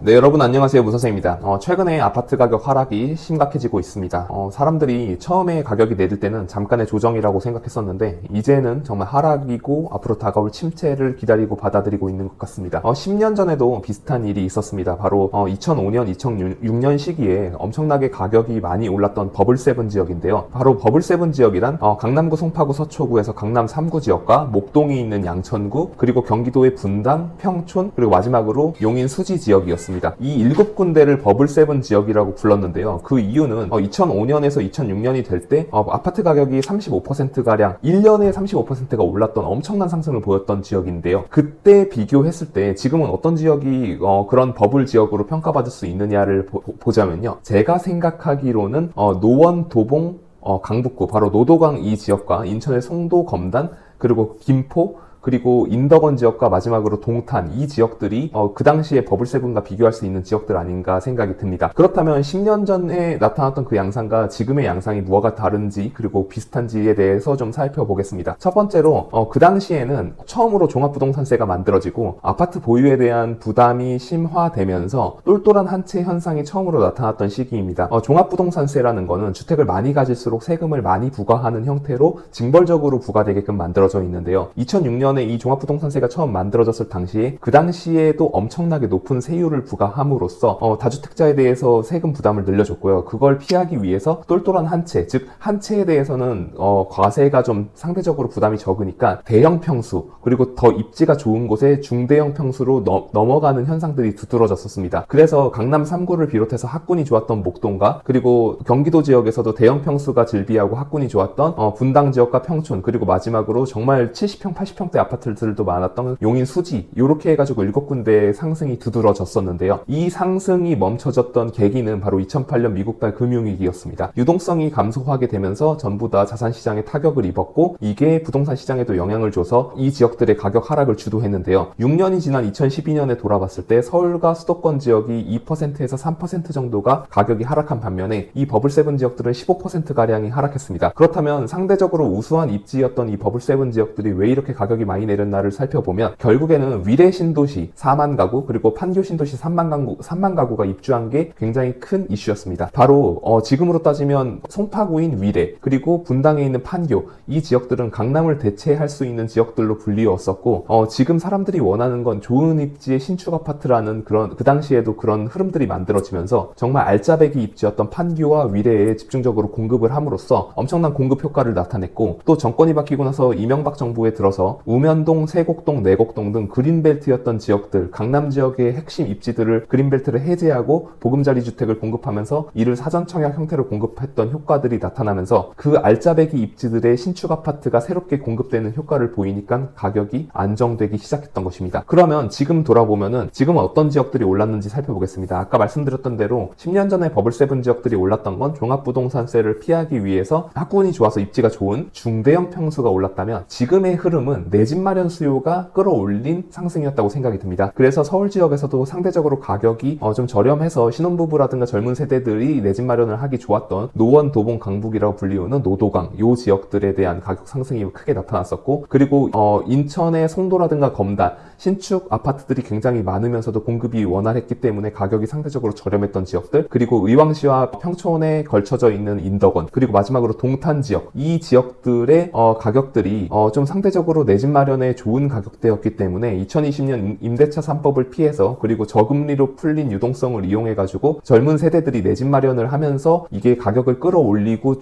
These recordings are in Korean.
네, 여러분 안녕하세요. 무선생입니다. 최근에 아파트 가격 하락이 심각해지고 있습니다. 사람들이 처음에 가격이 내릴 때는 잠깐의 조정이라고 생각했었는데 이제는 정말 하락이고 앞으로 다가올 침체를 기다리고 받아들이고 있는 것 같습니다. 10년 전에도 비슷한 일이 있었습니다. 바로 2005년, 2006년 시기에 엄청나게 가격이 많이 올랐던 버블7 지역인데요. 바로 버블7 지역이란 강남구, 송파구, 서초구에서 강남 3구 지역과 목동이 있는 양천구, 그리고 경기도의 분당, 평촌, 그리고 마지막으로 용인 수지 지역이었습니다. 이 7군데를 버블7 지역이라고 불렀는데요. 그 이유는 2005년에서 2006년이 될 때 아파트 가격이 35%가량 1년에 35%가 올랐던 엄청난 상승을 보였던 지역인데요. 그때 비교했을 때 지금은 어떤 지역이 그런 버블 지역으로 평가받을 수 있느냐를 보자면요. 제가 생각하기로는 노원, 도봉, 강북구, 바로 노도강 이 지역과 인천의 송도, 검단, 그리고 김포, 그리고 인덕원 지역과 마지막으로 동탄, 이 지역들이 그 당시에 버블7과 비교할 수 있는 지역들 아닌가 생각이 듭니다. 그렇다면 10년 전에 나타났던 그 양상과 지금의 양상이 무엇가 다른지, 그리고 비슷한지에 대해서 좀 살펴보겠습니다. 첫 번째로 그 당시에는 처음으로 종합부동산세가 만들어지고 아파트 보유에 대한 부담이 심화되면서 똘똘한 한 채 현상이 처음으로 나타났던 시기입니다. 종합부동산세라는 거는 주택을 많이 가질수록 세금을 많이 부과하는 형태로 징벌적으로 부과되게끔 만들어져 있는데요. 2006년에 이 종합부동산세가 처음 만들어졌을 당시에 그 당시에도 엄청나게 높은 세율을 부과함으로써 다주택자에 대해서 세금 부담을 늘려줬고요. 그걸 피하기 위해서 똘똘한 한 채, 즉 한 채에 대해서는 과세가 좀 상대적으로 부담이 적으니까 대형 평수, 그리고 더 입지가 좋은 곳에 중대형 평수로 넘어가는 현상들이 두드러졌었습니다. 그래서 강남 3구를 비롯해서 학군이 좋았던 목동과, 그리고 경기도 지역에서도 대형 평수가 즐비하고 학군이 좋았던 분당 지역과 평촌, 그리고 마지막으로 정말 70평, 80평대 아파트들도 많았던 용인 수지, 이렇게 해가지고 7군데의 상승이 두드러졌었는데요. 이 상승이 멈춰졌던 계기는 바로 2008년 미국발 금융위기였습니다. 유동성이 감소하게 되면서 전부 다 자산시장에 타격을 입었고 이게 부동산 시장에도 영향을 줘서 이 지역들의 가격 하락을 주도했는데요. 6년이 지난 2012년에 돌아봤을 때 서울과 수도권 지역이 2%에서 3% 정도가 가격이 하락한 반면에 이 버블7 지역들은 15%가량이 하락했습니다. 그렇다면 상대적으로 우수한 입지였던 이 버블7 지역들이 왜 이렇게 가격이 많이 내렸나를 살펴보면 결국에는 위례 신도시 4만 가구, 그리고 판교 신도시 3만 가구가 입주한 게 굉장히 큰 이슈였습니다. 바로 지금으로 따지면 송파구인 위례, 그리고 분당에 있는 판교, 이 지역들은 강남을 대체할 수 있는 지역들로 불리웠었고 지금 사람들이 원하는 건 좋은 입지의 신축 아파트라는 그 당시에도 그런 흐름들이 만들어지면서 정말 알짜배기 입지였던 판교와 위례에 집중적으로 공급을 함으로써 엄청난 공급 효과를 나타냈고, 또 정권이 바뀌고 나서 이명박 정부에 들어서 우면동, 세곡동, 내곡동 등 그린벨트였던 지역들, 강남 지역의 핵심 입지들을 그린벨트를 해제하고 보금자리 주택을 공급하면서 이를 사전청약 형태로 공급했던 효과들이 나타나면서 그 알짜배기 입지들의 신축 아파트가 새롭게 공급되는 효과를 보이니까 가격이 안정되기 시작했던 것입니다. 그러면 지금 돌아보면은 지금은 어떤 지역들이 올랐는지 살펴보겠습니다. 아까 말씀드렸던 대로 10년 전에 버블7 지역들이 올랐던 건 종합부동산세를 피하기 위해서 학군이 좋아서 입지가 좋은 중대형 평수가 올랐다면 지금의 흐름은 내 집 마련 수요가 끌어올린 상승이었다고 생각이 듭니다. 그래서 서울 지역에서도 상대적으로 가격이 좀 저렴해서 신혼부부라든가 젊은 세대들이 내 집 마련을 하기 좋았던 노원, 도봉, 강북이라고 불리우는 노도강, 요 지역들에 대한 가격 상승이 크게 나타났었고, 그리고 인천의 송도라든가 검단, 신축 아파트들이 굉장히 많으면서도 공급이 원활했기 때문에 가격이 상대적으로 저렴했던 지역들, 그리고 의왕시와 평촌에 걸쳐져 있는 인덕원, 그리고 마지막으로 동탄 지역, 이 지역들의 가격들이 좀 상대적으로 내 집 마련에 좋은 가격대였기 때문에 2020년 임대차 3법을 피해서, 그리고 저금리로 풀린 유동성을 이용해가지고 젊은 세대들이 내 집 마련을 하면서 이게 가격을 끌어올리고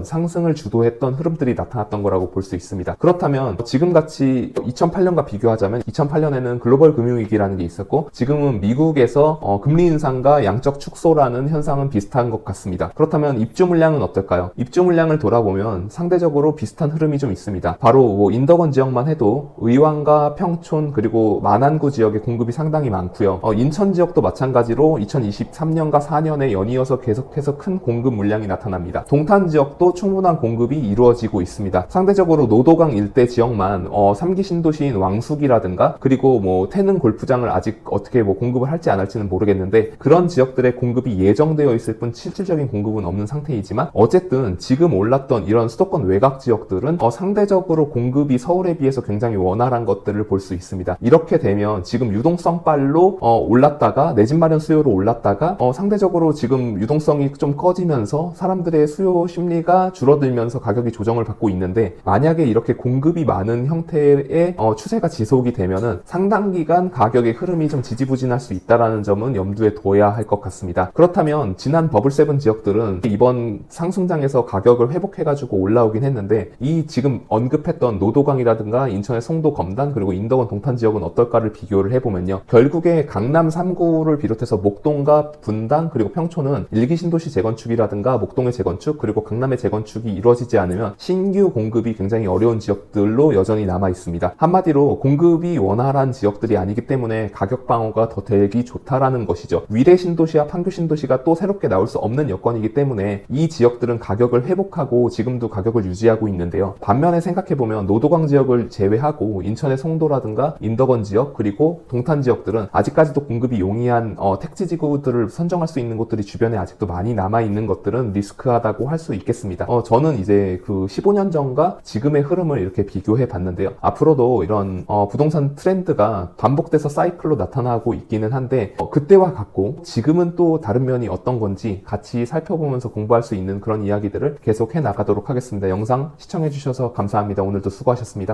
상승을 주도했던 흐름들이 나타났던 거라고 볼 수 있습니다. 그렇다면 지금같이 2008년과 비교하자면 2008년에는 글로벌 금융위기라는 게 있었고 지금은 미국에서 금리 인상과 양적 축소라는 현상은 비슷한 것 같습니다. 그렇다면 입주 물량은 어떨까요? 입주 물량을 돌아보면 상대적으로 비슷한 흐름이 좀 있습니다. 바로 인덕원 지역만 해도 의왕과 평촌, 그리고 만안구 지역의 공급이 상당히 많고요. 인천 지역도 마찬가지로 2023년과 4년에 연이어서 계속해서 큰 공급 물량이 나타납니다. 동탄 지역도 충분한 공급이 이루어지고 있습니다. 상대적으로 노도강 일대 지역만 3기 신도시인 왕숙이라든가, 그리고 태릉 골프장을 아직 어떻게 공급을 할지 안 할지는 모르겠는데 그런 지역들의 공급이 예정되어 있을 뿐 실질적인 공급은 없는 상태이지만 어쨌든 지금 올랐던 이런 수도권 외곽 지역들은 상대적으로 공급이 서울에 전에 비해서 굉장히 원활한 것들을 볼 수 있습니다. 이렇게 되면 지금 유동성 빨로 올랐다가 내 집 마련 수요로 올랐다가 상대적으로 지금 유동성이 좀 꺼지면서 사람들의 수요 심리가 줄어들면서 가격이 조정을 받고 있는데, 만약에 이렇게 공급이 많은 형태의 추세가 지속이 되면은 상당 기간 가격의 흐름이 좀 지지부진할 수 있다라는 점은 염두에 둬야 할 것 같습니다. 그렇다면 지난 버블7 지역들은 이번 상승장에서 가격을 회복해가지고 올라오긴 했는데, 이 지금 언급했던 노도강이라든가 인천의 송도 검단 그리고 인덕원 동탄 지역은 어떨까를 비교를 해보면요, 결국에 강남 3구를 비롯해서 목동과 분당 그리고 평촌은 일기 신도시 재건축이라든가 목동의 재건축 그리고 강남의 재건축이 이루어지지 않으면 신규 공급이 굉장히 어려운 지역들로 여전히 남아 있습니다. 한마디로 공급이 원활한 지역들이 아니기 때문에 가격 방어가 더 되기 좋다라는 것이죠. 위례 신도시와 판교 신도시가 또 새롭게 나올 수 없는 여건이기 때문에 이 지역들은 가격을 회복하고 지금도 가격을 유지하고 있는데요. 반면에 생각해보면 노도강 지역을 제외하고 인천의 송도라든가 인덕원 지역 그리고 동탄 지역들은 아직까지도 공급이 용이한 택지지구들을 선정할 수 있는 곳들이 주변에 아직도 많이 남아있는 것들은 리스크하다고 할 수 있겠습니다. 저는 이제 그 15년 전과 지금의 흐름을 이렇게 비교해 봤는데요. 앞으로도 이런 부동산 트렌드가 반복돼서 사이클로 나타나고 있기는 한데, 그때와 같고 지금은 또 다른 면이 어떤 건지 같이 살펴보면서 공부할 수 있는 그런 이야기들을 계속 해 나가도록 하겠습니다. 영상 시청해 주셔서 감사합니다. 오늘도 수고하셨습니다.